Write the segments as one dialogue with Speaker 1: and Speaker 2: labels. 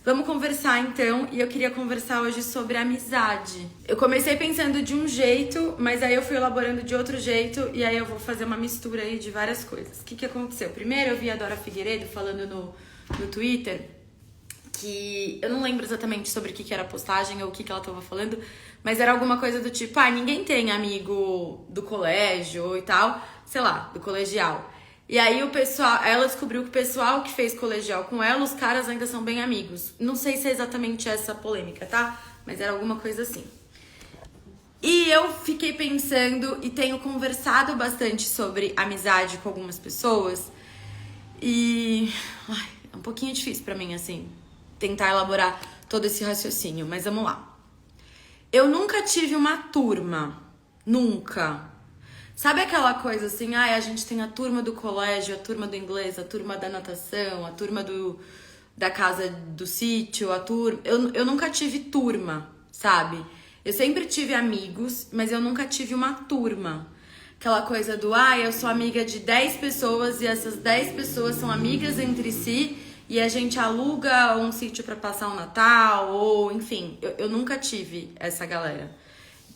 Speaker 1: Vamos conversar então, e eu queria conversar hoje sobre amizade. Eu comecei pensando de um jeito, mas aí eu fui elaborando de outro jeito, e aí eu vou fazer uma mistura aí de várias coisas. O que aconteceu? Primeiro eu vi a Dora Figueiredo falando no Twitter, que eu não lembro exatamente sobre o que era a postagem ou o que ela tava falando, mas era alguma coisa do tipo, ninguém tem amigo do colégio e tal, sei lá, do colegial. E aí o pessoal, ela descobriu que o pessoal que fez colegial com ela, os caras ainda são bem amigos. Não sei se é exatamente essa polêmica, tá? Mas era alguma coisa assim. E eu fiquei pensando e tenho conversado bastante sobre amizade com algumas pessoas. E é um pouquinho difícil pra mim, assim, tentar elaborar todo esse raciocínio, mas vamos lá. Eu nunca tive uma turma. Nunca. Sabe aquela coisa assim, a gente tem a turma do colégio, a turma do inglês, a turma da natação, a turma da casa do sítio, a turma... Eu nunca tive turma, sabe? Eu sempre tive amigos, mas eu nunca tive uma turma. Aquela coisa do, eu sou amiga de 10 pessoas e essas 10 pessoas são amigas entre si e a gente aluga um sítio pra passar um Natal, ou enfim, eu nunca tive essa galera.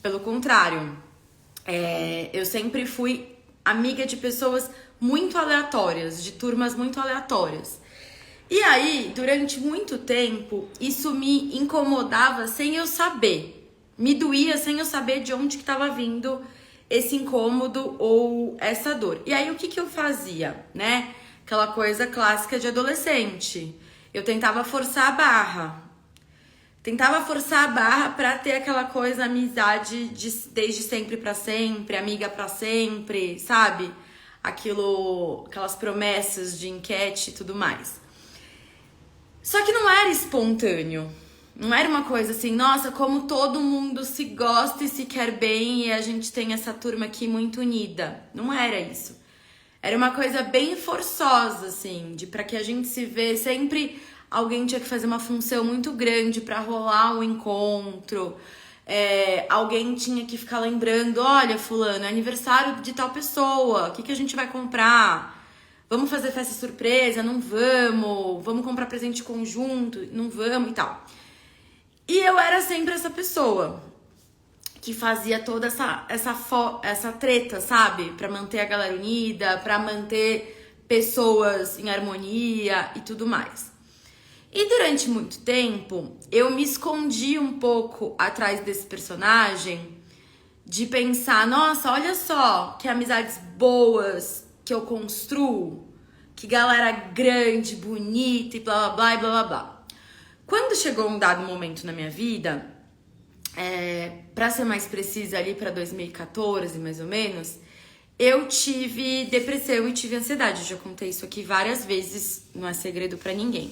Speaker 1: Pelo contrário... eu sempre fui amiga de pessoas muito aleatórias, de turmas muito aleatórias. E aí, durante muito tempo, isso me incomodava sem eu saber. Me doía sem eu saber de onde que estava vindo esse incômodo ou essa dor. E aí, o que eu fazia, né? Aquela coisa clássica de adolescente. Eu tentava forçar a barra. Tentava forçar a barra pra ter aquela coisa, amizade desde sempre pra sempre, amiga pra sempre, sabe? Aquelas promessas de enquete e tudo mais. Só que não era espontâneo. Não era uma coisa assim, nossa, como todo mundo se gosta e se quer bem e a gente tem essa turma aqui muito unida. Não era isso. Era uma coisa bem forçosa, assim, pra que a gente se vê sempre... Alguém tinha que fazer uma função muito grande pra rolar o encontro. Alguém tinha que ficar lembrando, olha, fulano, é aniversário de tal pessoa, o que a gente vai comprar? Vamos fazer festa surpresa? Não vamos. Vamos comprar presente conjunto? Não vamos e tal. E eu era sempre essa pessoa que fazia toda essa treta, sabe? Pra manter a galera unida, pra manter pessoas em harmonia e tudo mais. E durante muito tempo, eu me escondi um pouco atrás desse personagem de pensar, nossa, olha só que amizades boas que eu construo, que galera grande, bonita e blá, blá, blá, e blá, blá, blá. Quando chegou um dado momento na minha vida, pra ser mais precisa ali pra 2014, mais ou menos, eu tive depressão e tive ansiedade. Eu já contei isso aqui várias vezes, não é segredo pra ninguém.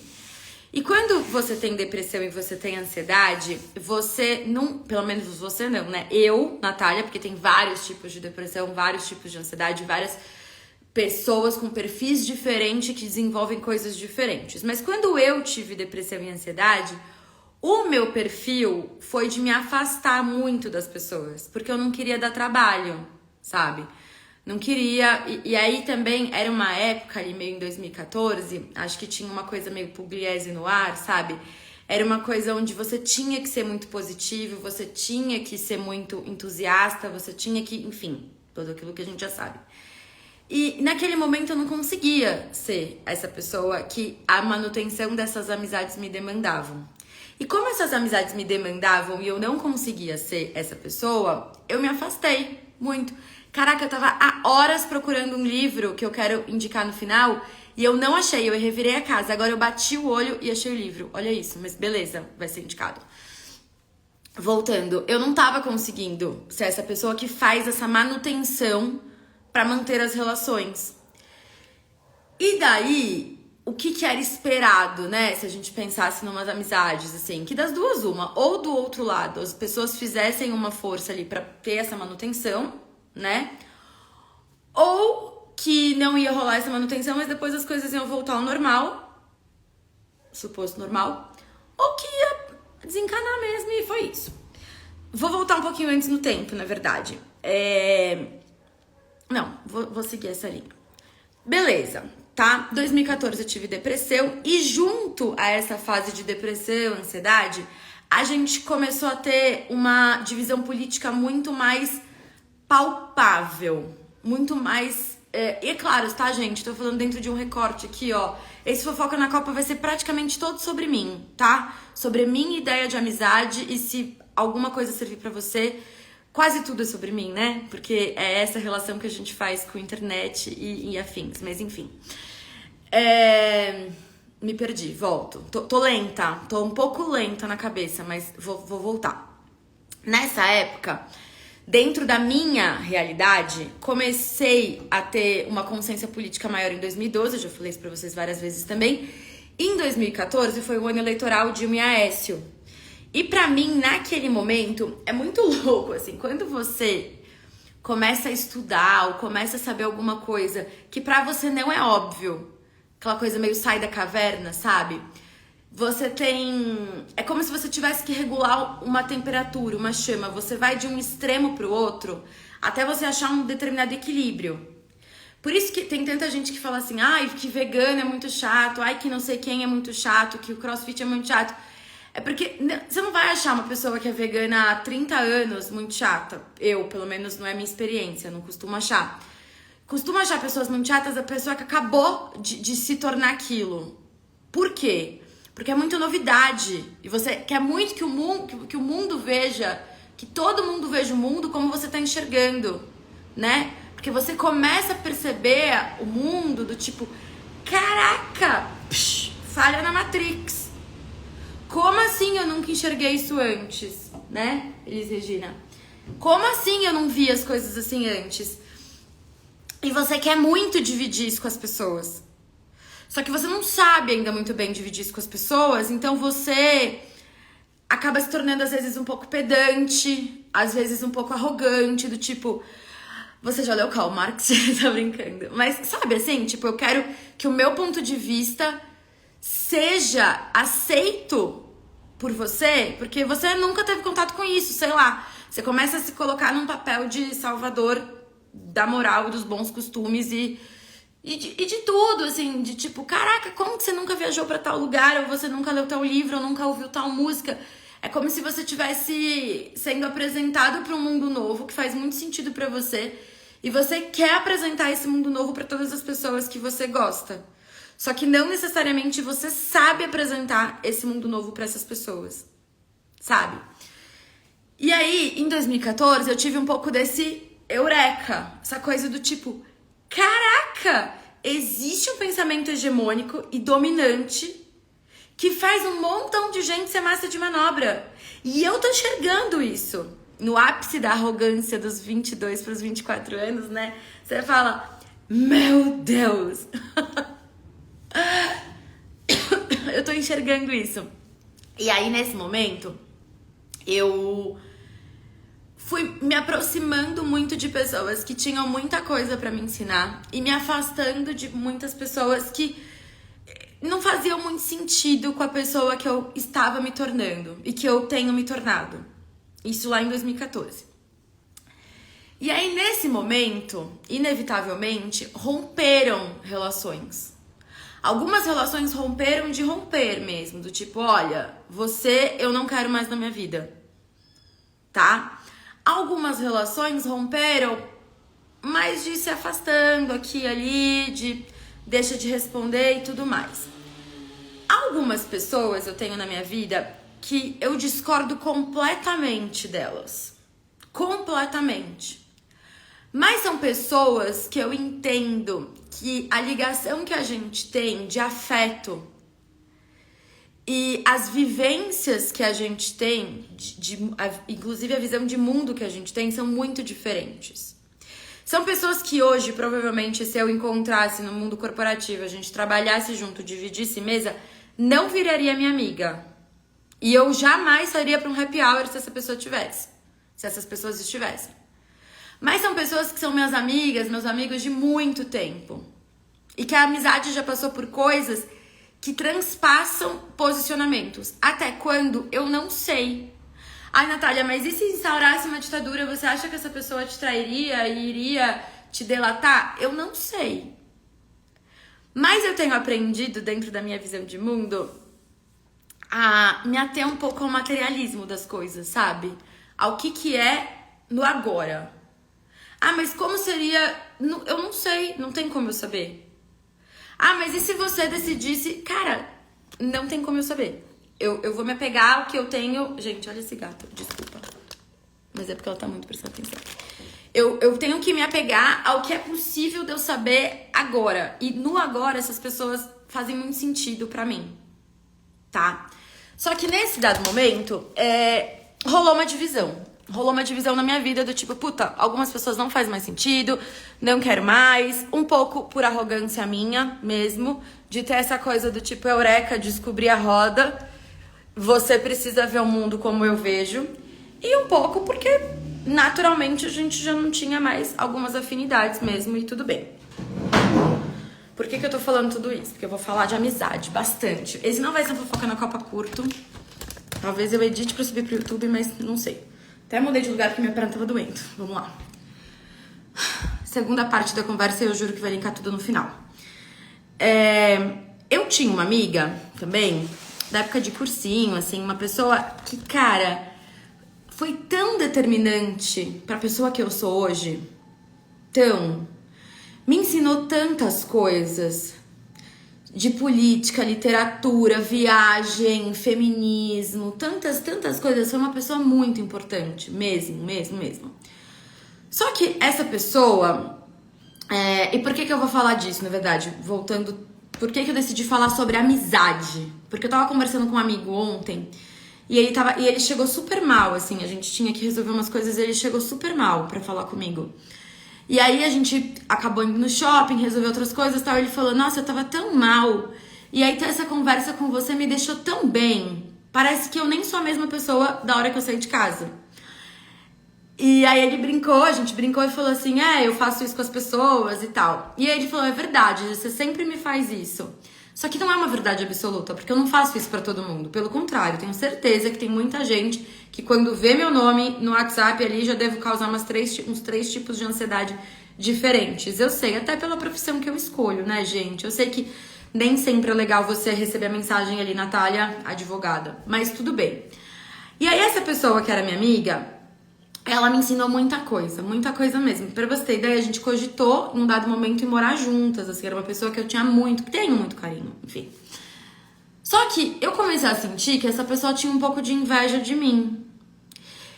Speaker 1: E quando você tem depressão e você tem ansiedade, você não... Pelo menos você não, né? Eu, Natália, porque tem vários tipos de depressão, vários tipos de ansiedade, várias pessoas com perfis diferentes que desenvolvem coisas diferentes. Mas quando eu tive depressão e ansiedade, o meu perfil foi de me afastar muito das pessoas, porque eu não queria dar trabalho, sabe? Não queria, e aí também era uma época ali, meio em 2014, acho que tinha uma coisa meio Pugliese no ar, sabe? Era uma coisa onde você tinha que ser muito positivo, você tinha que ser muito entusiasta, você tinha que, enfim, tudo aquilo que a gente já sabe. E naquele momento eu não conseguia ser essa pessoa que a manutenção dessas amizades me demandavam. E como essas amizades me demandavam e eu não conseguia ser essa pessoa, eu me afastei muito. Caraca, eu tava há horas procurando um livro que eu quero indicar no final e eu não achei, eu revirei a casa. Agora eu bati o olho e achei o livro. Olha isso, mas beleza, vai ser indicado. Voltando, eu não tava conseguindo ser essa pessoa que faz essa manutenção pra manter as relações. E daí, o que era esperado, né? Se a gente pensasse em umas amizades, assim, que das duas uma, ou do outro lado, as pessoas fizessem uma força ali pra ter essa manutenção, né? Ou que não ia rolar essa manutenção, mas depois as coisas iam voltar ao normal, suposto normal, ou que ia desencanar mesmo e foi isso. Vou voltar um pouquinho antes no tempo, na verdade. Não, vou seguir essa linha. Beleza, tá? 2014 eu tive depressão e junto a essa fase de depressão, ansiedade, a gente começou a ter uma divisão política muito mais palpável, muito mais... e é claro, tá, gente? Tô falando dentro de um recorte aqui, ó. Esse Fofoca na Copa vai ser praticamente todo sobre mim, tá? Sobre a minha ideia de amizade e se alguma coisa servir pra você, quase tudo é sobre mim, né? Porque é essa relação que a gente faz com a internet e afins, mas enfim. Me perdi, volto. Tô lenta, tô um pouco lenta na cabeça, mas vou voltar. Nessa época... Dentro da minha realidade, comecei a ter uma consciência política maior em 2012, eu já falei isso pra vocês várias vezes também. Em 2014 foi o ano eleitoral Dilma e Aécio. E pra mim, naquele momento, é muito louco, assim, quando você começa a estudar ou começa a saber alguma coisa que pra você não é óbvio, aquela coisa meio sai da caverna, sabe? Você tem... É como se você tivesse que regular uma temperatura, uma chama. Você vai de um extremo pro outro até você achar um determinado equilíbrio. Por isso que tem tanta gente que fala assim, ai, que vegano é muito chato, ai, que não sei quem é muito chato, que o crossfit é muito chato. É porque você não vai achar uma pessoa que é vegana há 30 anos muito chata. Eu, pelo menos, não é minha experiência, não costumo achar. Costumo achar pessoas muito chatas a pessoa que acabou de se tornar aquilo. Por quê? Porque é muita novidade. E você quer muito que o mundo veja, que todo mundo veja o mundo como você tá enxergando, né? Porque você começa a perceber o mundo do tipo, caraca, falha na Matrix. Como assim eu nunca enxerguei isso antes, né, Elis Regina? Como assim eu não vi as coisas assim antes? E você quer muito dividir isso com as pessoas. Só que você não sabe ainda muito bem dividir isso com as pessoas, então você acaba se tornando às vezes um pouco pedante, às vezes um pouco arrogante, do tipo... Você já leu Karl Marx? Tá brincando. Mas sabe assim, tipo, eu quero que o meu ponto de vista seja aceito por você, porque você nunca teve contato com isso, sei lá. Você começa a se colocar num papel de salvador da moral e dos bons costumes e de tudo, assim, de tipo, caraca, como que você nunca viajou pra tal lugar, ou você nunca leu tal livro, ou nunca ouviu tal música? É como se você estivesse sendo apresentado pra um mundo novo, que faz muito sentido pra você, e você quer apresentar esse mundo novo pra todas as pessoas que você gosta. Só que não necessariamente você sabe apresentar esse mundo novo pra essas pessoas, sabe? E aí, em 2014, eu tive um pouco desse eureka, essa coisa do tipo... Caraca, existe um pensamento hegemônico e dominante que faz um montão de gente ser massa de manobra. E eu tô enxergando isso. No ápice da arrogância dos 22 para os 24 anos, né? Você fala, meu Deus. Eu tô enxergando isso. E aí, nesse momento, eu... fui me aproximando muito de pessoas que tinham muita coisa pra me ensinar e me afastando de muitas pessoas que não faziam muito sentido com a pessoa que eu estava me tornando e que eu tenho me tornado. Isso lá em 2014. E aí, nesse momento, inevitavelmente, romperam relações. Algumas relações romperam de romper mesmo, do tipo, olha, você eu não quero mais na minha vida, tá? Algumas relações romperam, mas de se afastando aqui e ali, de deixa de responder e tudo mais. Algumas pessoas eu tenho na minha vida que eu discordo completamente delas. Completamente. Mas são pessoas que eu entendo que a ligação que a gente tem de afeto e as vivências que a gente tem, inclusive a visão de mundo que a gente tem, são muito diferentes. São pessoas que hoje, provavelmente, se eu encontrasse no mundo corporativo, a gente trabalhasse junto, dividisse mesa, não viraria minha amiga. E eu jamais sairia para um happy hour se essa pessoa tivesse. Se essas pessoas estivessem. Mas são pessoas que são minhas amigas, meus amigos de muito tempo. E que a amizade já passou por coisas que transpassam posicionamentos. Até quando? Eu não sei. Ai, Natália, mas e se instaurasse uma ditadura, você acha que essa pessoa te trairia e iria te delatar? Eu não sei. Mas eu tenho aprendido, dentro da minha visão de mundo, a me ater um pouco ao materialismo das coisas, sabe? Ao que é no agora. Ah, mas como seria... Eu não sei, não tem como eu saber. Ah, mas e se você decidisse... Cara, não tem como eu saber. Eu vou me apegar ao que eu tenho... Gente, olha esse gato, desculpa. Mas é porque ela tá muito prestando atenção. Eu tenho que me apegar ao que é possível de eu saber agora. E no agora, essas pessoas fazem muito sentido pra mim. Tá? Só que nesse dado momento, rolou uma divisão. Rolou uma divisão na minha vida do tipo, puta, algumas pessoas não faz mais sentido, não quero mais. Um pouco por arrogância minha mesmo, de ter essa coisa do tipo, eureka, descobrir a roda. Você precisa ver o mundo como eu vejo. E um pouco porque, naturalmente, a gente já não tinha mais algumas afinidades mesmo e tudo bem. Por que eu tô falando tudo isso? Porque eu vou falar de amizade, bastante. Esse não vai ser fofoca na Copa Curto. Talvez eu edite pra subir pro YouTube, mas não sei. Até mudei de lugar porque minha perna tava doendo. Vamos lá. Segunda parte da conversa, eu juro que vai linkar tudo no final. Eu tinha uma amiga também, da época de cursinho, assim, uma pessoa que, cara, foi tão determinante pra pessoa que eu sou hoje. Me ensinou tantas coisas. De política, literatura, viagem, feminismo, tantas coisas. Foi uma pessoa muito importante, mesmo. Só que essa pessoa... e por que eu vou falar disso, na verdade? Voltando, por que eu decidi falar sobre amizade? Porque eu tava conversando com um amigo ontem e ele chegou super mal, assim. A gente tinha que resolver umas coisas e ele chegou super mal pra falar comigo. E aí a gente acabou indo no shopping, resolveu outras coisas e tal. Ele falou, nossa, eu tava tão mal. E aí ter essa conversa com você me deixou tão bem. Parece que eu nem sou a mesma pessoa da hora que eu saí de casa. E aí ele brincou, a gente brincou e falou assim, eu faço isso com as pessoas e tal. E aí ele falou, é verdade, você sempre me faz isso. Só que não é uma verdade absoluta, porque eu não faço isso pra todo mundo. Pelo contrário, tenho certeza que tem muita gente que quando vê meu nome no WhatsApp ali já devo causar uns três tipos de ansiedade diferentes. Eu sei, até pela profissão que eu escolho, né, gente? Eu sei que nem sempre é legal você receber a mensagem ali, Natália, advogada. Mas tudo bem. E aí essa pessoa que era minha amiga... Ela me ensinou muita coisa mesmo. Pra você ter ideia, a gente cogitou em um dado momento em morar juntas, assim, era uma pessoa que eu tinha que tenho muito carinho, enfim. Só que eu comecei a sentir que essa pessoa tinha um pouco de inveja de mim.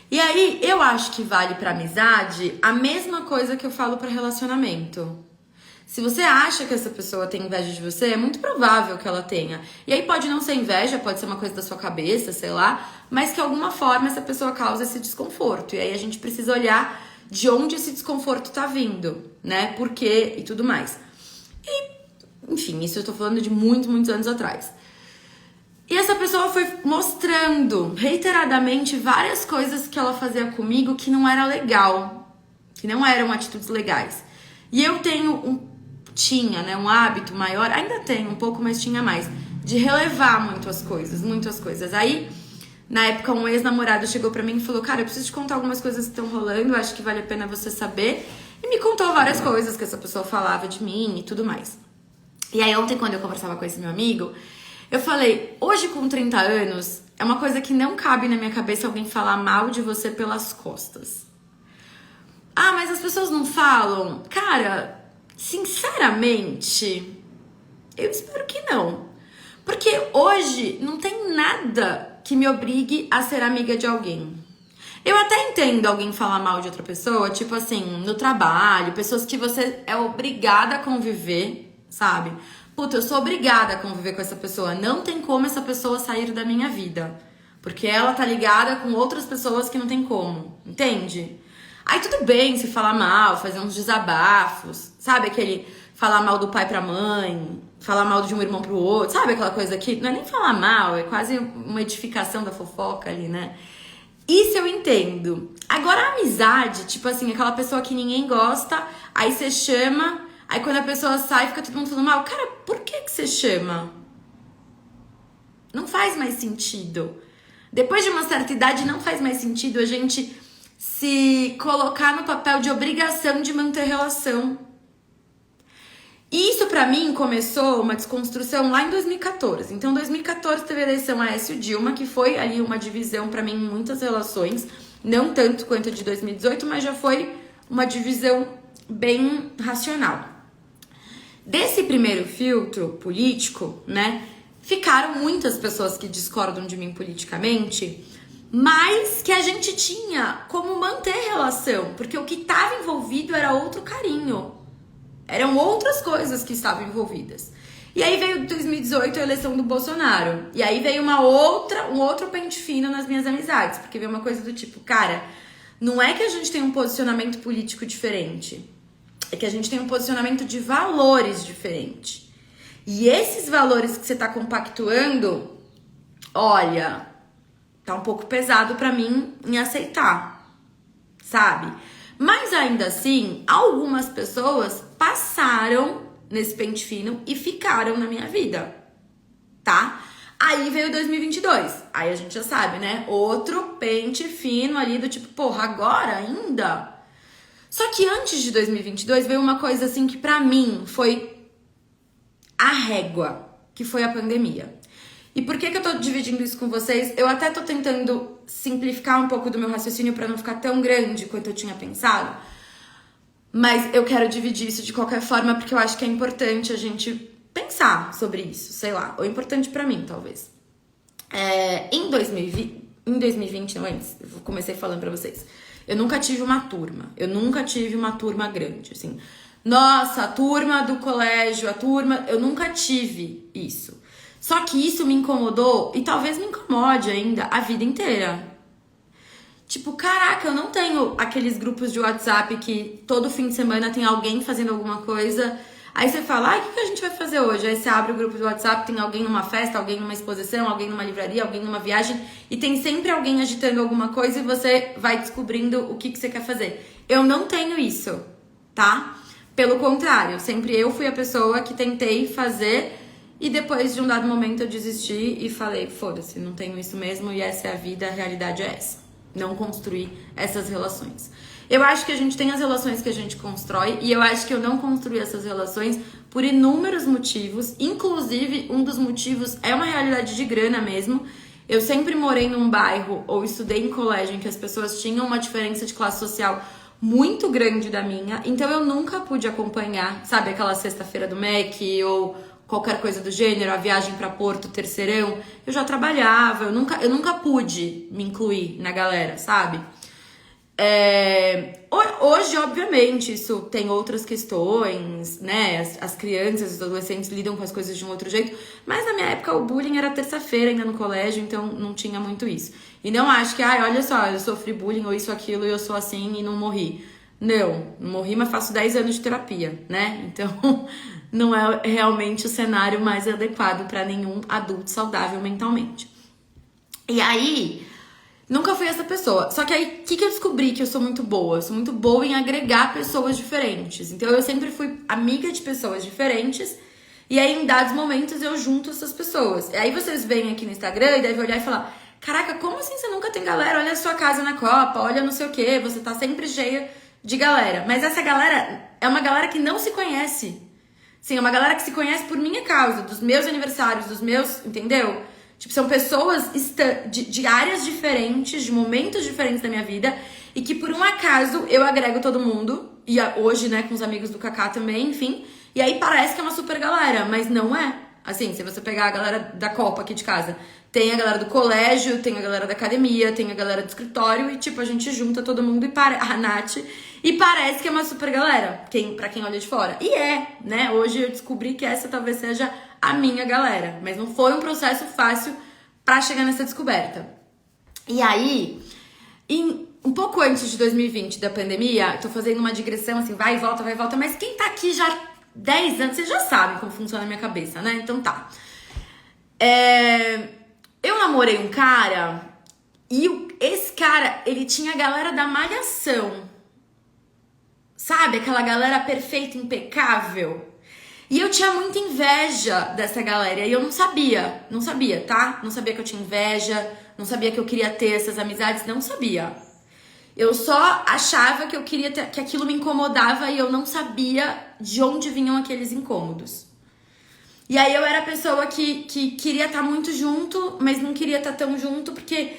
Speaker 1: E aí, eu acho que vale pra amizade a mesma coisa que eu falo pra relacionamento. Se você acha que essa pessoa tem inveja de você, é muito provável que ela tenha. E aí pode não ser inveja, pode ser uma coisa da sua cabeça, sei lá, mas que de alguma forma essa pessoa causa esse desconforto. E aí a gente precisa olhar de onde esse desconforto tá vindo, né? Por quê e tudo mais. E, enfim, isso eu tô falando de muitos anos atrás. E essa pessoa foi mostrando reiteradamente várias coisas que ela fazia comigo que não era legal, que não eram atitudes legais. E eu tinha, né, um hábito maior, ainda tenho um pouco, mas tinha mais, de relevar muitas coisas. Aí, na época, um ex-namorado chegou pra mim e falou, cara, eu preciso te contar algumas coisas que estão rolando, acho que vale a pena você saber. E me contou várias coisas que essa pessoa falava de mim e tudo mais. E aí, ontem, quando eu conversava com esse meu amigo, eu falei, hoje com 30 anos, é uma coisa que não cabe na minha cabeça alguém falar mal de você pelas costas. Ah, mas as pessoas não falam? Cara... Sinceramente, eu espero que não. Porque hoje não tem nada que me obrigue a ser amiga de alguém. Eu até entendo alguém falar mal de outra pessoa, tipo assim, no trabalho, pessoas que você é obrigada a conviver, sabe? Puta, eu sou obrigada a conviver com essa pessoa. Não tem como essa pessoa sair da minha vida. Porque ela tá ligada com outras pessoas que não tem como, entende? Aí tudo bem se falar mal, fazer uns desabafos, sabe? Aquele falar mal do pai pra mãe, falar mal de um irmão pro outro, sabe aquela coisa que não é nem falar mal, é quase uma edificação da fofoca ali, né? Isso eu entendo. Agora a amizade, tipo assim, aquela pessoa que ninguém gosta, aí você chama, aí quando a pessoa sai fica todo mundo falando mal. Cara, por que você chama? Não faz mais sentido. Depois de uma certa idade não faz mais sentido a gente... se colocar no papel de obrigação de manter relação. E isso pra mim começou uma desconstrução lá em 2014. Então, em 2014 teve a eleição Aécio Dilma, que foi ali uma divisão pra mim em muitas relações. Não tanto quanto a de 2018, mas já foi uma divisão bem racional. Desse primeiro filtro político, né, ficaram muitas pessoas que discordam de mim politicamente, mas que a gente tinha como manter relação, porque o que estava envolvido era outro carinho. Eram outras coisas que estavam envolvidas. E aí veio 2018 a eleição do Bolsonaro. E aí veio um outro pente fino nas minhas amizades. Porque veio uma coisa do tipo, cara, não é que a gente tem um posicionamento político diferente. É que a gente tem um posicionamento de valores diferente. E esses valores que você tá compactuando, olha, tá um pouco pesado pra mim em aceitar, sabe? Mas ainda assim, algumas pessoas passaram nesse pente fino e ficaram na minha vida, tá? Aí veio 2022, aí a gente já sabe, né? Outro pente fino ali do tipo, porra, agora ainda? Só que antes de 2022 veio uma coisa assim que pra mim foi a régua, que foi a pandemia. E por que eu tô dividindo isso com vocês? Eu até tô tentando simplificar um pouco do meu raciocínio pra não ficar tão grande quanto eu tinha pensado. Mas eu quero dividir isso de qualquer forma porque eu acho que é importante a gente pensar sobre isso, sei lá. Ou importante pra mim, talvez. Em 2020, não antes, eu comecei falando pra vocês. Eu nunca tive uma turma. Eu nunca tive uma turma grande, assim. Nossa, a turma do colégio, a turma... Eu nunca tive isso. Só que isso me incomodou, e talvez me incomode ainda, a vida inteira. Tipo, caraca, eu não tenho aqueles grupos de WhatsApp que todo fim de semana tem alguém fazendo alguma coisa. Aí você fala, o que a gente vai fazer hoje? Aí você abre o grupo do WhatsApp, tem alguém numa festa, alguém numa exposição, alguém numa livraria, alguém numa viagem. E tem sempre alguém agitando alguma coisa e você vai descobrindo o que você quer fazer. Eu não tenho isso, tá? Pelo contrário, sempre eu fui a pessoa que tentei fazer... E depois de um dado momento eu desisti e falei, foda-se, não tenho isso mesmo e essa é a vida, a realidade é essa. Não construir essas relações. Eu acho que a gente tem as relações que a gente constrói e eu acho que eu não construí essas relações por inúmeros motivos. Inclusive, um dos motivos é uma realidade de grana mesmo. Eu sempre morei num bairro ou estudei em colégio em que as pessoas tinham uma diferença de classe social muito grande da minha. Então eu nunca pude acompanhar, sabe, aquela sexta-feira do MEC ou... qualquer coisa do gênero, a viagem pra Porto, Terceirão, eu já trabalhava, eu nunca pude me incluir na galera, sabe? Hoje, obviamente, isso tem outras questões, né? As crianças, os adolescentes lidam com as coisas de um outro jeito, mas na minha época o bullying era terça-feira ainda no colégio, então não tinha muito isso. E não acho que, olha só, eu sofri bullying ou isso, aquilo, e eu sou assim e não morri. Não morri, mas faço 10 anos de terapia, né? Então... não é realmente o cenário mais adequado para nenhum adulto saudável mentalmente. E aí, nunca fui essa pessoa. Só que aí, o que eu descobri que eu sou muito boa? Eu sou muito boa em agregar pessoas diferentes. Então, eu sempre fui amiga de pessoas diferentes. E aí, em dados momentos, eu junto essas pessoas. E aí, vocês vêm aqui no Instagram e devem olhar e falar... Caraca, como assim você nunca tem galera? Olha a sua casa na Copa, olha não sei o quê. Você tá sempre cheia de galera. Mas essa galera é uma galera que não se conhece. Sim, é uma galera que se conhece por minha causa, dos meus aniversários, dos meus, entendeu? Tipo, são pessoas de áreas diferentes, de momentos diferentes da minha vida, e que por um acaso eu agrego todo mundo, e hoje, né, com os amigos do Kaká também, enfim, e aí parece que é uma super galera, mas não é. Assim, se você pegar a galera da Copa aqui de casa, tem a galera do colégio, tem a galera da academia, tem a galera do escritório, e tipo, a gente junta todo mundo e a Nath... E parece que é uma super galera, pra quem olha de fora. E né? Hoje eu descobri que essa talvez seja a minha galera. Mas não foi um processo fácil pra chegar nessa descoberta. E aí, um pouco antes de 2020, da pandemia, tô fazendo uma digressão assim, vai e volta. Mas quem tá aqui já 10 anos, vocês já sabem como funciona a minha cabeça, né? Então tá. Eu namorei um cara e esse cara, ele tinha a galera da Malhação. Sabe? Aquela galera perfeita, impecável. E eu tinha muita inveja dessa galera. E eu não sabia, tá? Não sabia que eu tinha inveja, não sabia que eu queria ter essas amizades, não sabia. Eu só achava que eu queria que aquilo me incomodava e eu não sabia de onde vinham aqueles incômodos. E aí eu era a pessoa que queria estar muito junto, mas não queria estar tão junto porque...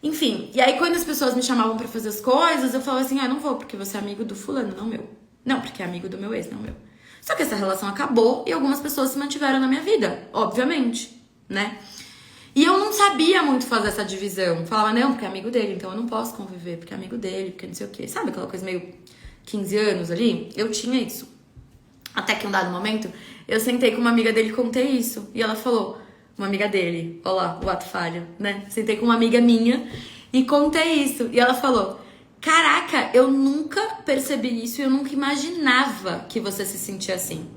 Speaker 1: Enfim, e aí quando as pessoas me chamavam pra fazer as coisas, eu falava assim, não vou porque você é amigo do fulano, não meu. Não, porque é amigo do meu ex, não meu. Só que essa relação acabou e algumas pessoas se mantiveram na minha vida, obviamente, né? E eu não sabia muito fazer essa divisão. Falava, não, porque é amigo dele, então eu não posso conviver, porque é amigo dele, porque não sei o quê. Sabe aquela coisa meio 15 anos ali? Eu tinha isso. Até que um dado momento, eu sentei com uma amiga dele e contei isso. E ela falou, uma amiga dele, ó lá, o ato falho, né? Sentei com uma amiga minha e contei isso. E ela falou, caraca, eu nunca percebi isso e eu nunca imaginava que você se sentia assim.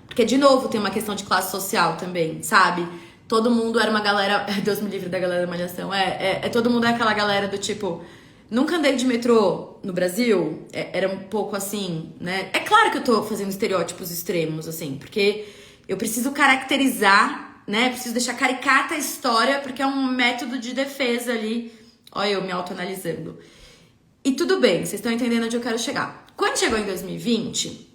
Speaker 1: Porque, de novo, tem uma questão de classe social também, sabe? Todo mundo era uma galera... Deus me livre da galera da Malhação. Todo mundo é aquela galera do tipo... Nunca andei de metrô no Brasil. Era um pouco assim, né? É claro que eu tô fazendo estereótipos extremos, assim. Porque eu preciso caracterizar, né? Preciso deixar caricata a história. Porque é um método de defesa ali. Olha eu me autoanalisando. E tudo bem, vocês estão entendendo onde eu quero chegar. Quando chegou em 2020...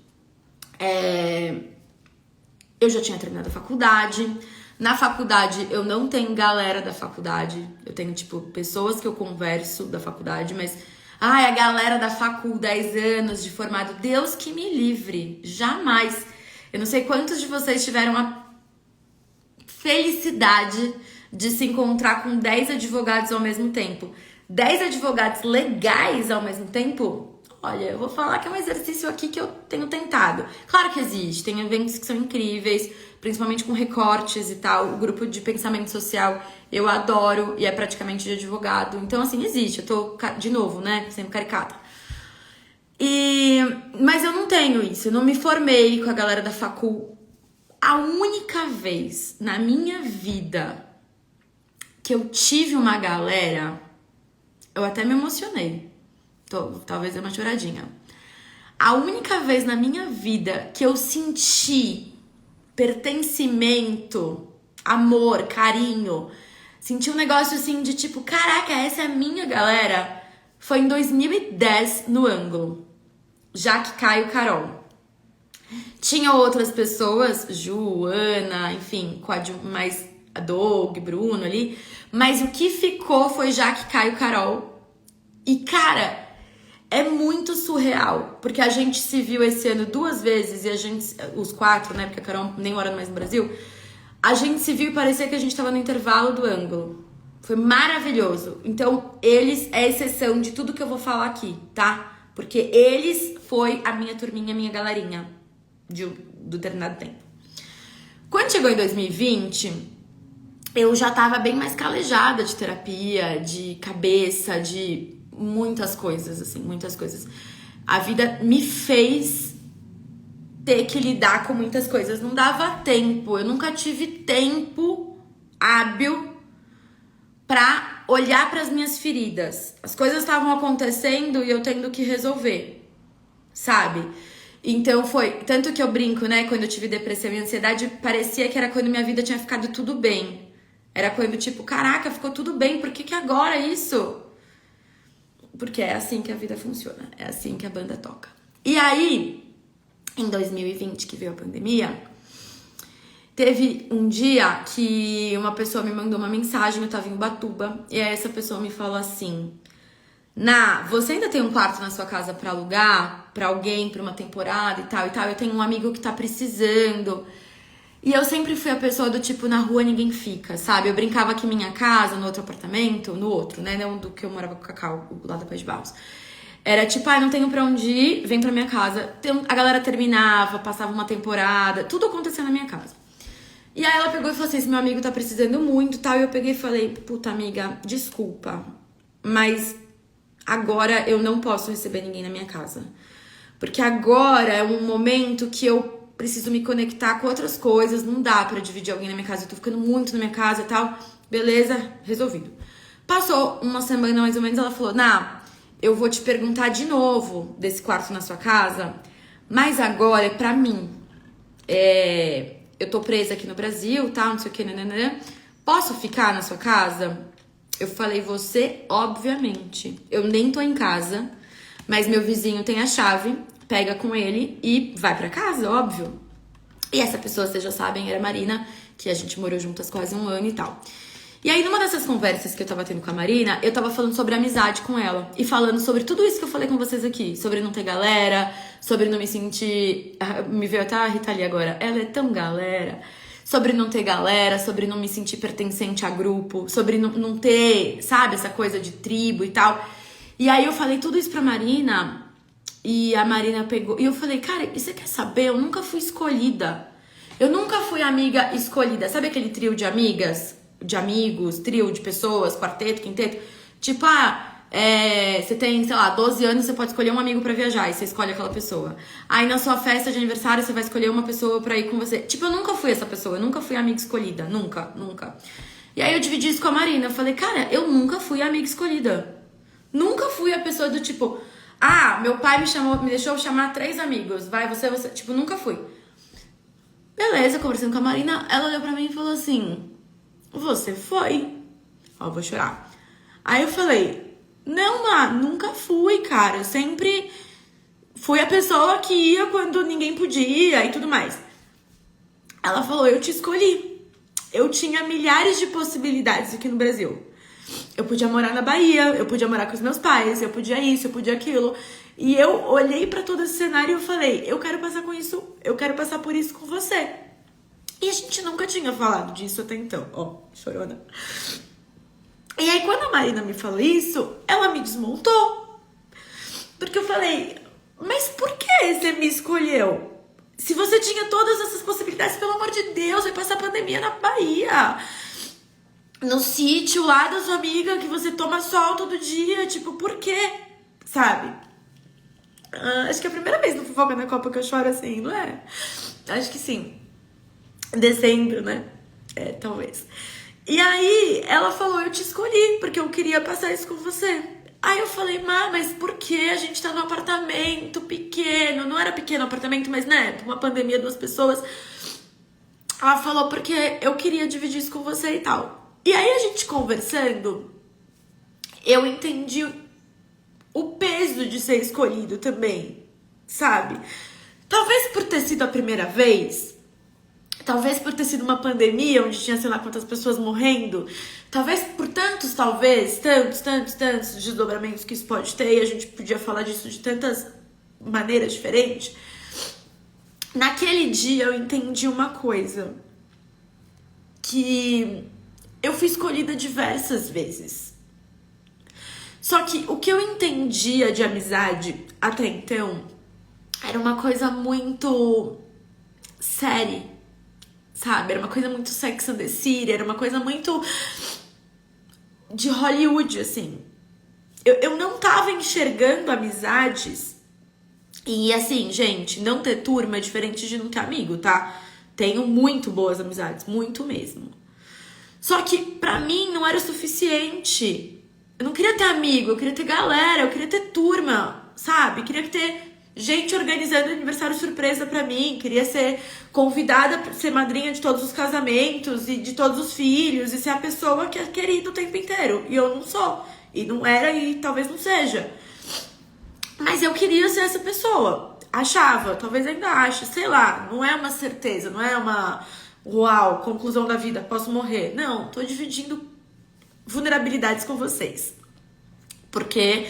Speaker 1: Eu já tinha terminado a faculdade. Na faculdade, eu não tenho galera da faculdade. Eu tenho, tipo, pessoas que eu converso da faculdade, mas... Ai, a galera da facul, 10 anos de formado. Deus que me livre. Jamais. Eu não sei quantos de vocês tiveram a felicidade de se encontrar com 10 advogados ao mesmo tempo. 10 advogados legais ao mesmo tempo... Olha, eu vou falar que é um exercício aqui que eu tenho tentado. Claro que existe, tem eventos que são incríveis, principalmente com recortes e tal. O grupo de pensamento social eu adoro e é praticamente de advogado. Então, assim, existe. Eu tô, de novo, né, sempre caricata. Mas eu não tenho isso, eu não me formei com a galera da facul. A única vez na minha vida que eu tive uma galera, eu até me emocionei. Talvez é uma choradinha. A única vez na minha vida que eu senti pertencimento, amor, carinho, senti um negócio assim de tipo, caraca, essa é a minha galera, foi em 2010 no Ângulo. Jaque, Caio, Carol. Tinha outras pessoas, Ju, Ana, enfim, mais a Doug, Bruno ali, mas o que ficou foi Jaque, Caio, Carol. E cara... É muito surreal, porque a gente se viu esse ano 2 vezes e a gente, os 4, né, porque a Carol nem mora mais no Brasil, a gente se viu e parecia que a gente tava no intervalo do Ângulo. Foi maravilhoso. Então, eles é exceção de tudo que eu vou falar aqui, tá? Porque eles foi a minha turminha, a minha galerinha do determinado tempo. Quando chegou em 2020, eu já tava bem mais calejada de terapia, de cabeça, de... muitas coisas, assim, muitas coisas. A vida me fez ter que lidar com muitas coisas. Não dava tempo. Eu nunca tive tempo hábil pra olhar pras minhas feridas. As coisas estavam acontecendo e eu tendo que resolver, sabe? Então foi... Tanto que eu brinco, né? Quando eu tive depressão e ansiedade, parecia que era quando minha vida tinha ficado tudo bem. Era quando, tipo, caraca, ficou tudo bem. Por que agora isso? Porque é assim que a vida funciona, é assim que a banda toca. E aí, em 2020, que veio a pandemia, teve um dia que uma pessoa me mandou uma mensagem, eu tava em Ubatuba, e aí essa pessoa me falou assim, você ainda tem um quarto na sua casa pra alugar, pra alguém, pra uma temporada e tal, eu tenho um amigo que tá precisando... E eu sempre fui a pessoa do tipo, na rua ninguém fica, sabe? Eu brincava que minha casa, no outro apartamento, no outro, né? Não do que eu morava com o Cacau, lá da Paz de Barros. Era tipo, não tenho pra onde ir, vem pra minha casa. A galera terminava, passava uma temporada, tudo acontecia na minha casa. E aí ela pegou e falou assim, esse meu amigo tá precisando muito e tal. E eu peguei e falei, puta amiga, desculpa, mas agora eu não posso receber ninguém na minha casa. Porque agora é um momento que eu preciso me conectar com outras coisas, não dá pra dividir alguém na minha casa, eu tô ficando muito na minha casa e tal. Beleza, resolvido. Passou uma semana mais ou menos, ela falou, eu vou te perguntar de novo desse quarto na sua casa, mas agora é pra mim. Eu tô presa aqui no Brasil, tal, não sei o que, nananã. Posso ficar na sua casa? Eu falei, você, obviamente. Eu nem tô em casa, mas meu vizinho tem a chave, pega com ele e vai pra casa, óbvio. E essa pessoa, vocês já sabem, era a Marina, que a gente morou juntas quase 1 ano e tal. E aí, numa dessas conversas que eu tava tendo com a Marina, eu tava falando sobre amizade com ela. E falando sobre tudo isso que eu falei com vocês aqui. Sobre não ter galera, sobre não me sentir... Me veio até a Rita ali agora. Ela é tão galera. Sobre não ter galera, sobre não me sentir pertencente a grupo. Sobre não ter, sabe, essa coisa de tribo e tal. E aí eu falei tudo isso pra Marina. E a Marina pegou... E eu falei, cara, e você quer saber? Eu nunca fui escolhida. Eu nunca fui amiga escolhida. Sabe aquele trio de amigas? De amigos, trio de pessoas, quarteto, quinteto. Tipo, você tem, sei lá, 12 anos, você pode escolher um amigo pra viajar e você escolhe aquela pessoa. Aí na sua festa de aniversário você vai escolher uma pessoa pra ir com você. Tipo, eu nunca fui essa pessoa, eu nunca fui amiga escolhida, nunca. E aí eu dividi isso com a Marina, eu falei, cara, eu nunca fui amiga escolhida. Nunca fui a pessoa do tipo, meu pai me deixou chamar 3 amigos, vai, você, tipo, nunca fui. Beleza, conversando com a Marina, ela olhou pra mim e falou assim... Você foi? Ó, vou chorar. Aí eu falei, não, nunca fui, cara. Eu sempre fui a pessoa que ia quando ninguém podia e tudo mais. Ela falou, eu te escolhi. Eu tinha milhares de possibilidades aqui no Brasil. Eu podia morar na Bahia, eu podia morar com os meus pais, eu podia isso, eu podia aquilo. E eu olhei pra todo esse cenário e eu falei, eu quero passar com isso, eu quero passar por isso com você. E a gente nunca tinha falado disso até então. Ó, chorona. E aí, quando a Marina me falou isso, ela me desmontou. Porque eu falei, mas por que você me escolheu? Se você tinha todas essas possibilidades, pelo amor de Deus, vai passar pandemia na Bahia. No sítio lá da sua amiga, que você toma sol todo dia. Tipo, por quê? Sabe? Acho que é a primeira vez no Fofoca na Copa que eu choro assim, não é? Acho que sim. Dezembro, né? Talvez. E aí, ela falou, eu te escolhi, porque eu queria passar isso com você. Aí eu falei, mas por que a gente tá num apartamento pequeno? Não era pequeno o apartamento, mas, né, uma pandemia, 2 pessoas. Ela falou, porque eu queria dividir isso com você e tal. E aí, a gente conversando, eu entendi o peso de ser escolhido também, sabe? Talvez por ter sido a primeira vez... Talvez por ter sido uma pandemia, onde tinha sei lá quantas pessoas morrendo. Talvez por tantos desdobramentos que isso pode ter. E a gente podia falar disso de tantas maneiras diferentes. Naquele dia eu entendi uma coisa. Que eu fui escolhida diversas vezes. Só que o que eu entendia de amizade até então era uma coisa muito séria. Sabe? Era uma coisa muito Sex and the City, era uma coisa muito de Hollywood, assim. Eu não tava enxergando amizades. E assim, gente, não ter turma é diferente de não ter amigo, tá? Tenho muito boas amizades, muito mesmo. Só que pra mim não era o suficiente. Eu não queria ter amigo, eu queria ter galera, eu queria ter turma, sabe? Eu queria ter gente organizando aniversário surpresa pra mim, queria ser convidada pra ser madrinha de todos os casamentos e de todos os filhos e ser a pessoa que é querida o tempo inteiro. E eu não sou, e não era e talvez não seja. Mas eu queria ser essa pessoa, achava, talvez ainda ache, sei lá, não é uma certeza, não é uma uau, conclusão da vida, posso morrer. Não, tô dividindo vulnerabilidades com vocês. Porque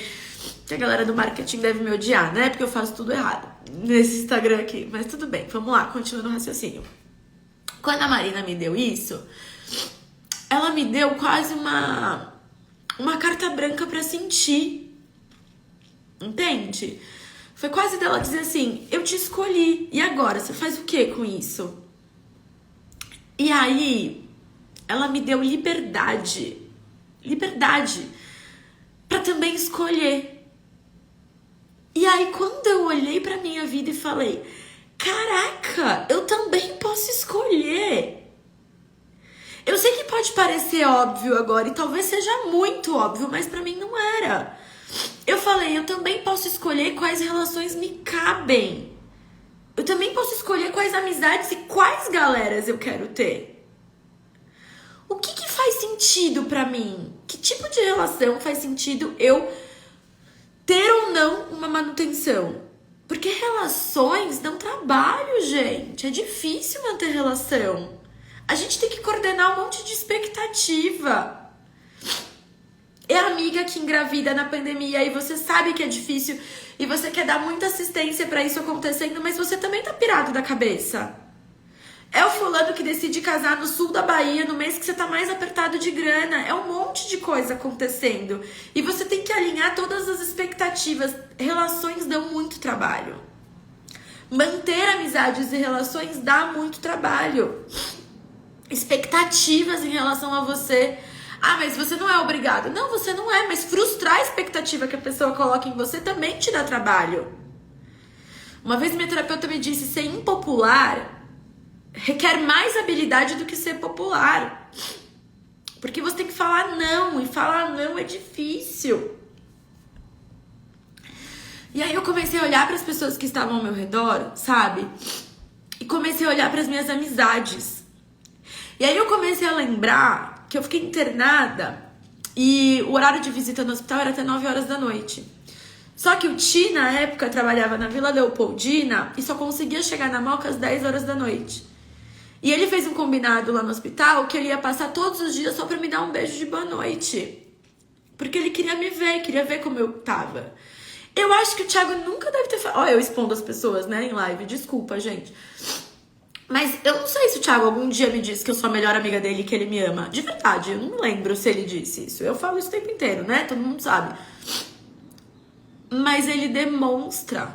Speaker 1: a galera do marketing deve me odiar, né? Porque eu faço tudo errado nesse Instagram aqui. Mas tudo bem, vamos lá, continuando o raciocínio. Quando a Marina me deu isso, ela me deu quase uma carta branca pra sentir. Entende? Foi quase dela dizer assim, eu te escolhi, e agora? Você faz o que com isso? E aí, ela me deu liberdade pra também escolher. E aí, quando eu olhei pra minha vida e falei, caraca, eu também posso escolher. Eu sei que pode parecer óbvio agora, e talvez seja muito óbvio, mas pra mim não era. Eu falei, eu também posso escolher quais relações me cabem. Eu também posso escolher quais amizades e quais galeras eu quero ter. O que faz sentido pra mim? Que tipo de relação faz sentido eu ter ou não uma manutenção? Porque relações dão trabalho, gente. É difícil manter relação. A gente tem que coordenar um monte de expectativa. É a amiga que engravida na pandemia e você sabe que é difícil e você quer dar muita assistência pra isso acontecendo, mas você também tá pirado da cabeça. É o fulano que decide casar no sul da Bahia no mês que você tá mais apertado de grana. É um monte de coisa acontecendo. E você tem que alinhar todas as expectativas. Relações dão muito trabalho. Manter amizades e relações dá muito trabalho. Expectativas em relação a você. Ah, mas você não é obrigado. Não, você não é. Mas frustrar a expectativa que a pessoa coloca em você também te dá trabalho. Uma vez minha terapeuta me disse, ser impopular requer mais habilidade do que ser popular. Porque você tem que falar não. E falar não é difícil. E aí eu comecei a olhar para as pessoas que estavam ao meu redor, sabe? E comecei a olhar para as minhas amizades. E aí eu comecei a lembrar que eu fiquei internada e o horário de visita no hospital era até 9 horas da noite. Só que o Ti, na época, trabalhava na Vila Leopoldina e só conseguia chegar na Moca às 10 horas da noite. E ele fez um combinado lá no hospital que ele ia passar todos os dias só pra me dar um beijo de boa noite. Porque ele queria me ver, queria ver como eu tava. Eu acho que o Thiago nunca deve ter falado... Ó, eu expondo as pessoas, né, em live. Desculpa, gente. Mas eu não sei se o Thiago algum dia me disse que eu sou a melhor amiga dele e que ele me ama. De verdade, eu não lembro se ele disse isso. Eu falo isso o tempo inteiro, né? Todo mundo sabe. Mas ele demonstra.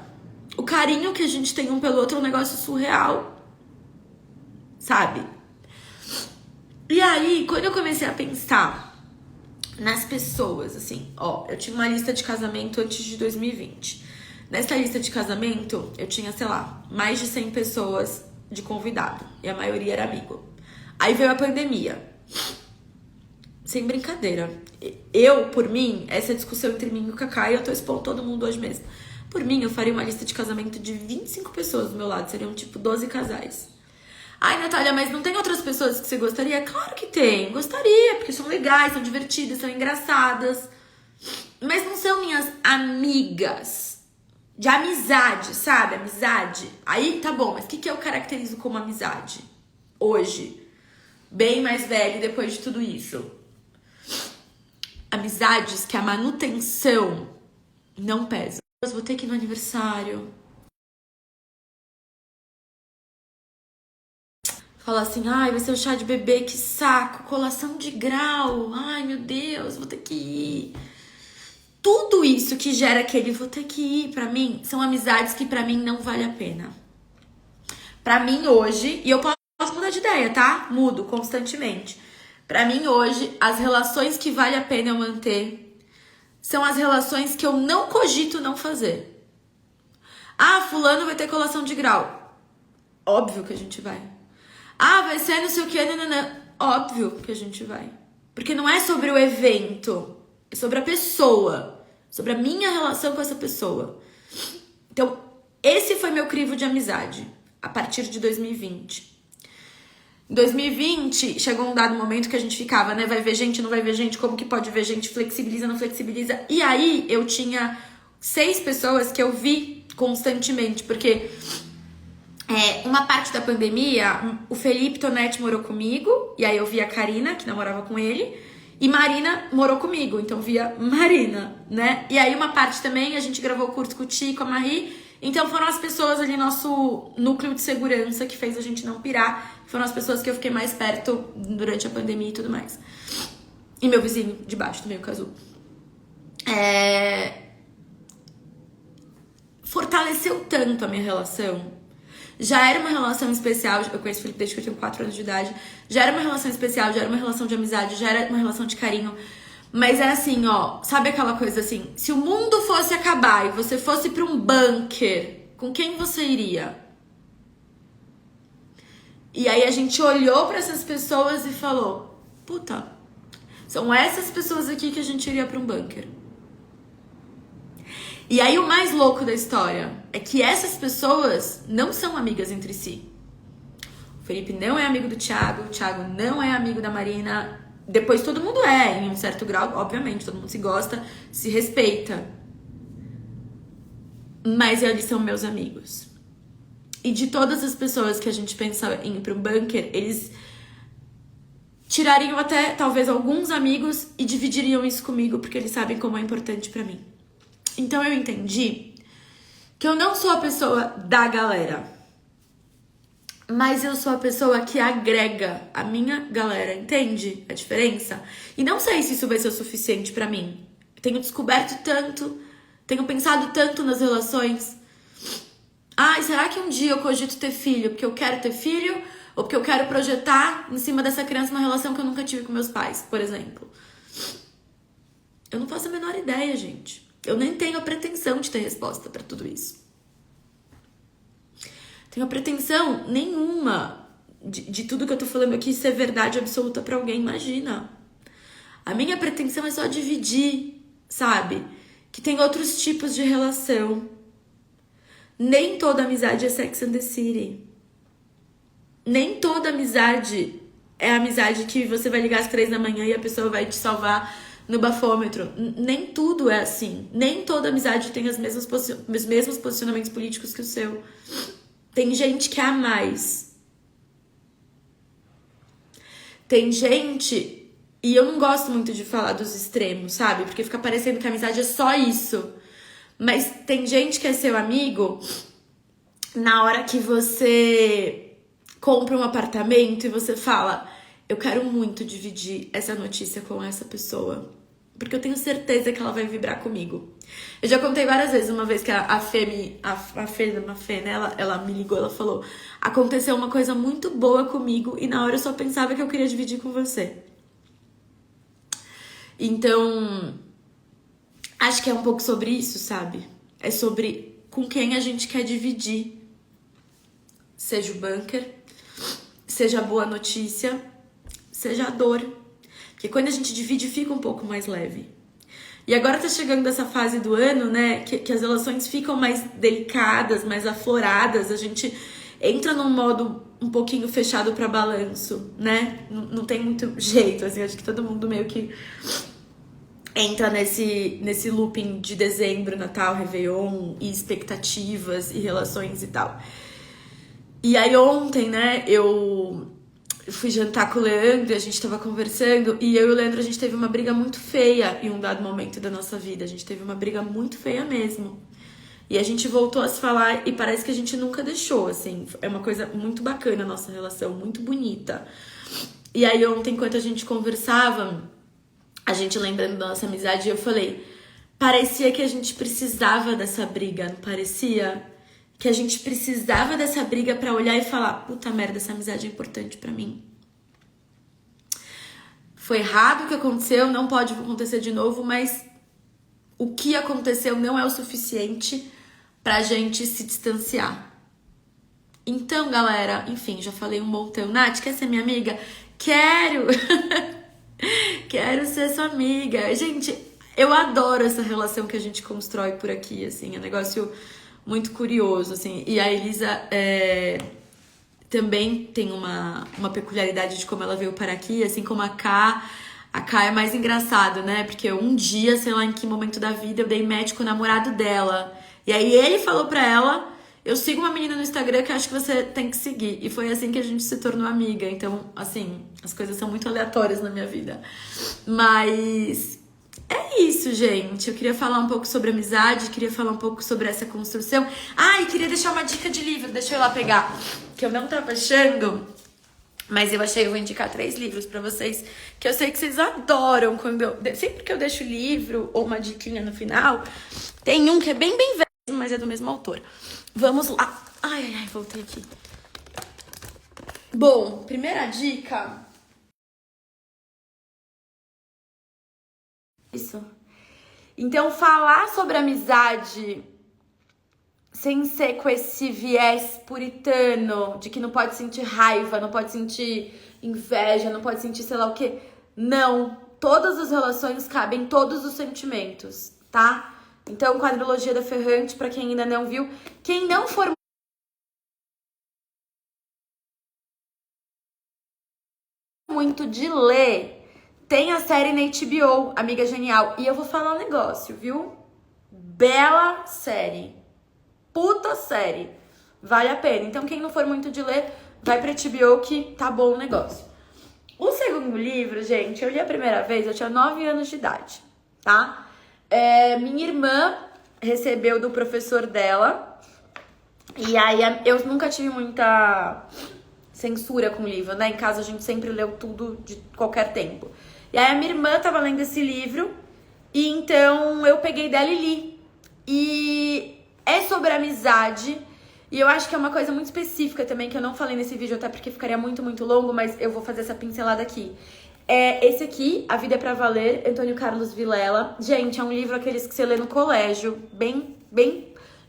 Speaker 1: O carinho que a gente tem um pelo outro é um negócio surreal. Sabe? E aí, quando eu comecei a pensar nas pessoas, assim, ó, eu tinha uma lista de casamento antes de 2020. Nessa lista de casamento, eu tinha, sei lá, mais de 100 pessoas de convidado. E a maioria era amigo. Aí veio a pandemia. Sem brincadeira. Eu, por mim, essa discussão entre mim e o Cacá, e eu tô expondo todo mundo hoje mesmo. Por mim, eu faria uma lista de casamento de 25 pessoas do meu lado. Seriam, tipo, 12 casais. Ai, Natália, mas não tem outras pessoas que você gostaria? Claro que tem. Gostaria, porque são legais, são divertidas, são engraçadas. Mas não são minhas amigas. De amizade, sabe? Amizade. Aí, tá bom, mas o que eu caracterizo como amizade? Hoje. Bem mais velho depois de tudo isso. Amizades que a manutenção não pesa. Eu vou ter que ir no aniversário. Fala assim, ai, vai ser o chá de bebê, que saco, colação de grau, ai meu Deus, vou ter que ir. Tudo isso que gera aquele vou ter que ir, pra mim, são amizades que pra mim não vale a pena. Pra mim hoje, e eu posso mudar de ideia, tá? Mudo constantemente. Pra mim hoje, as relações que vale a pena eu manter são as relações que eu não cogito não fazer. Ah, fulano vai ter colação de grau. Óbvio que a gente vai. Ah, vai ser não sei o que, não. Óbvio que a gente vai. Porque não é sobre o evento, é sobre a pessoa, sobre a minha relação com essa pessoa. Então, esse foi meu crivo de amizade, a partir de 2020. Em 2020, chegou um dado momento que a gente ficava, né? Vai ver gente, não vai ver gente, como que pode ver gente, flexibiliza, não flexibiliza. E aí, eu tinha 6 pessoas que eu vi constantemente, porque... uma parte da pandemia, o Felipe Tonetti morou comigo, e aí eu via a Karina, que namorava com ele, e Marina morou comigo, então via Marina, né? E aí uma parte também, a gente gravou o curso com o Ti, com a Marie, então foram as pessoas ali, nosso núcleo de segurança, que fez a gente não pirar, foram as pessoas que eu fiquei mais perto durante a pandemia e tudo mais. E meu vizinho de baixo também, o Cazu. Fortaleceu tanto a minha relação. Já era uma relação especial, eu conheço o Felipe desde que eu tenho 4 anos de idade. Já era uma relação especial, já era uma relação de amizade, já era uma relação de carinho. Mas é assim, ó, sabe aquela coisa assim? Se o mundo fosse acabar e você fosse pra um bunker, com quem você iria? E aí a gente olhou pra essas pessoas e falou, puta, são essas pessoas aqui que a gente iria pra um bunker. E aí o mais louco da história é que essas pessoas não são amigas entre si. O Felipe não é amigo do Thiago, o Thiago não é amigo da Marina, Depois todo mundo é, em um certo grau, obviamente, todo mundo se gosta, se respeita. Mas eles são meus amigos. E de todas as pessoas que a gente pensa em ir para um bunker, eles tirariam até, talvez, alguns amigos e dividiriam isso comigo, porque eles sabem como é importante pra mim. Então eu entendi que eu não sou a pessoa da galera, mas eu sou a pessoa que agrega a minha galera, entende a diferença? E não sei se isso vai ser o suficiente pra mim. Tenho descoberto tanto, tenho pensado tanto nas relações. Ai, será que um dia eu cogito ter filho porque eu quero ter filho? Ou porque eu quero projetar em cima dessa criança uma relação que eu nunca tive com meus pais, por exemplo? Eu não faço a menor ideia, gente. Eu nem tenho a pretensão de ter resposta pra tudo isso. Tenho a pretensão nenhuma de tudo que eu tô falando aqui ser verdade absoluta pra alguém, imagina. A minha pretensão é só dividir, sabe? Que tem outros tipos de relação. Nem toda amizade é Sex and the City. Nem toda amizade é a amizade que você vai ligar às 3 da manhã e a pessoa vai te salvar no bafômetro. Nem tudo é assim. Nem toda amizade tem os mesmos posicionamentos políticos que o seu. Tem gente que é a mais. Tem gente... E eu não gosto muito de falar dos extremos, sabe? Porque fica parecendo que a amizade é só isso. Mas tem gente que é seu amigo na hora que você compra um apartamento e você fala: eu quero muito dividir essa notícia com essa pessoa, porque eu tenho certeza que ela vai vibrar comigo. Eu já contei várias vezes, uma vez que a Fê, né, ela me ligou, ela falou: aconteceu uma coisa muito boa comigo e na hora eu só pensava que eu queria dividir com você. Então, acho que é um pouco sobre isso, sabe? É sobre com quem a gente quer dividir. Seja o bunker, seja a boa notícia, seja a dor. Porque quando a gente divide, fica um pouco mais leve. E agora tá chegando essa fase do ano, né? Que as relações ficam mais delicadas, mais afloradas. A gente entra num modo um pouquinho fechado pra balanço, né? Não tem muito jeito, assim. Acho que todo mundo meio que entra nesse looping de dezembro, Natal, Réveillon, e expectativas e relações e tal. E aí ontem, né, eu fui jantar com o Leandro e a gente tava conversando, e eu e o Leandro, a gente teve uma briga muito feia em um dado momento da nossa vida. A gente teve uma briga muito feia mesmo. E a gente voltou a se falar e parece que a gente nunca deixou, assim. É uma coisa muito bacana a nossa relação, muito bonita. E aí ontem, enquanto a gente conversava, a gente lembrando da nossa amizade, eu falei: parecia que a gente precisava dessa briga, não parecia? Que a gente precisava dessa briga pra olhar e falar: puta merda, essa amizade é importante pra mim. Foi errado o que aconteceu, não pode acontecer de novo, mas o que aconteceu não é o suficiente pra gente se distanciar. Então, galera, enfim, já falei um montão. Nath, quer ser minha amiga? Quero! Quero ser sua amiga. Gente, eu adoro essa relação que a gente constrói por aqui, assim, é um negócio muito curioso, assim. E a Elisa também tem uma peculiaridade de como ela veio para aqui, assim como a Ká. A Ká é mais engraçado, né? Porque um dia, sei lá em que momento da vida, eu dei match com o namorado dela. E aí ele falou pra ela: eu sigo uma menina no Instagram que acho que você tem que seguir. E foi assim que a gente se tornou amiga. Então, assim, as coisas são muito aleatórias na minha vida. Mas é isso, gente. Eu queria falar um pouco sobre amizade, queria falar um pouco sobre essa construção. Ah, e queria deixar uma dica de livro. Deixa eu ir lá pegar, que eu não tava achando, mas eu achei. Eu vou indicar 3 livros pra vocês, que eu sei que vocês adoram quando sempre que eu deixo livro ou uma diquinha no final. Tem um que é bem velho, mas é do mesmo autor. Vamos lá. Ai, voltei aqui. Bom, primeira dica. Isso. Então, falar sobre amizade sem ser com esse viés puritano de que não pode sentir raiva, não pode sentir inveja, não pode sentir sei lá o quê. Não. Todas as relações cabem todos os sentimentos, tá? Então, quadrilogia da Ferrante, pra quem ainda não viu. Quem não for muito de ler, Tem a série na HBO, Amiga Genial. E eu vou falar um negócio, viu? Bela série. Puta série. Vale a pena. Então, quem não for muito de ler, vai pra HBO que tá bom o negócio. O segundo livro, gente, eu li a primeira vez, eu tinha 9 anos de idade, tá? Minha irmã recebeu do professor dela. E aí, eu nunca tive muita censura com o livro, né? Em casa, a gente sempre leu tudo de qualquer tempo. E aí, a minha irmã tava lendo esse livro. E então, eu peguei dela e li. E é sobre amizade. E eu acho que é uma coisa muito específica também, que eu não falei nesse vídeo, até porque ficaria muito, muito longo, mas eu vou fazer essa pincelada aqui. Esse aqui, A Vida é Pra Valer, Antônio Carlos Vilela. Gente, é um livro aqueles que você lê no colégio, bem,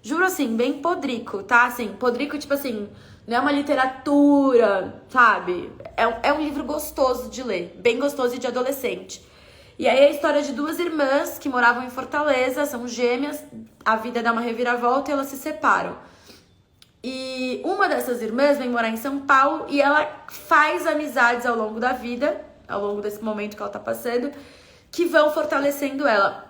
Speaker 1: juro assim, bem podrico, tá? Assim, podrico, tipo assim, não é uma literatura, sabe? É um livro gostoso de ler, bem gostoso e de adolescente. E aí é a história de 2 irmãs que moravam em Fortaleza, são gêmeas, a vida dá uma reviravolta e elas se separam. E uma dessas irmãs vem morar em São Paulo e ela faz amizades ao longo da vida, ao longo desse momento que ela tá passando, que vão fortalecendo ela.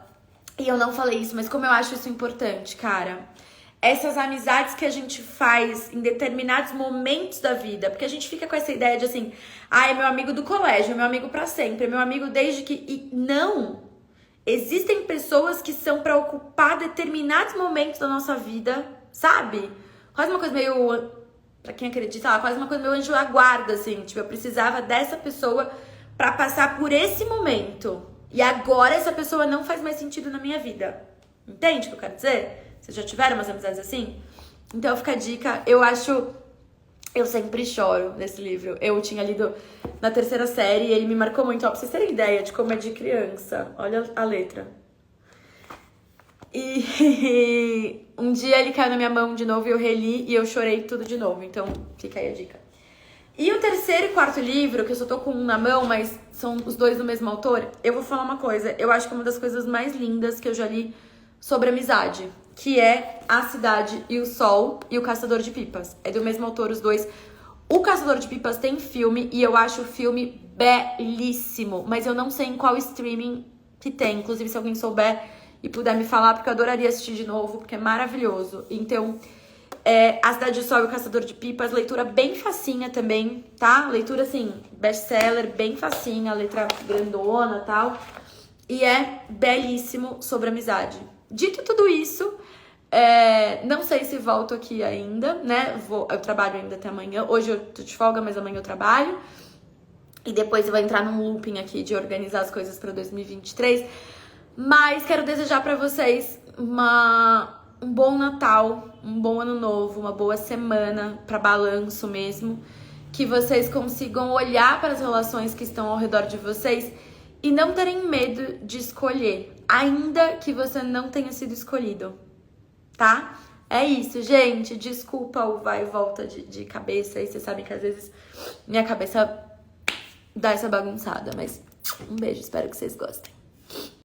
Speaker 1: E eu não falei isso, mas como eu acho isso importante, cara. Essas amizades que a gente faz em determinados momentos da vida, porque a gente fica com essa ideia de assim, é meu amigo do colégio, é meu amigo pra sempre, é meu amigo desde que... E não! Existem pessoas que são pra ocupar determinados momentos da nossa vida, sabe? Quase uma coisa meio, pra quem acredita, quase uma coisa meio anjo da guarda, assim. Tipo, eu precisava dessa pessoa pra passar por esse momento. E agora essa pessoa não faz mais sentido na minha vida. Entende o que eu quero dizer? Vocês já tiveram umas amizades assim? Então fica a dica. Eu sempre choro nesse livro. Eu tinha lido na 3ª série e ele me marcou muito. Ó, pra vocês terem ideia de como é de criança. Olha a letra. E um dia ele caiu na minha mão de novo e eu reli e eu chorei tudo de novo. Então, fica aí a dica. E o 3º e 4º livro, que eu só tô com um na mão, mas são os 2 do mesmo autor, eu vou falar uma coisa. Eu acho que é uma das coisas mais lindas que eu já li sobre amizade, que é A Cidade e o Sol e O Caçador de Pipas. É do mesmo autor, os 2. O Caçador de Pipas tem filme e eu acho o filme belíssimo, mas eu não sei em qual streaming que tem. Inclusive, se alguém souber e puder me falar, porque eu adoraria assistir de novo, porque é maravilhoso. Então, A Cidade do Sol e O Caçador de Pipas, leitura bem facinha também, tá? Leitura, assim, best-seller, bem facinha, letra grandona e tal. E é belíssimo sobre amizade. Dito tudo isso, não sei se volto aqui ainda, né? Eu trabalho ainda até amanhã. Hoje eu tô de folga, mas amanhã eu trabalho. E depois eu vou entrar num looping aqui de organizar as coisas pra 2023. Mas quero desejar pra vocês um bom Natal, um bom Ano Novo, uma boa semana pra balanço mesmo. Que vocês consigam olhar para as relações que estão ao redor de vocês e não terem medo de escolher, ainda que você não tenha sido escolhido, tá? É isso, gente. Desculpa o vai e volta de cabeça aí. Vocês sabem que às vezes minha cabeça dá essa bagunçada, mas um beijo, espero que vocês gostem.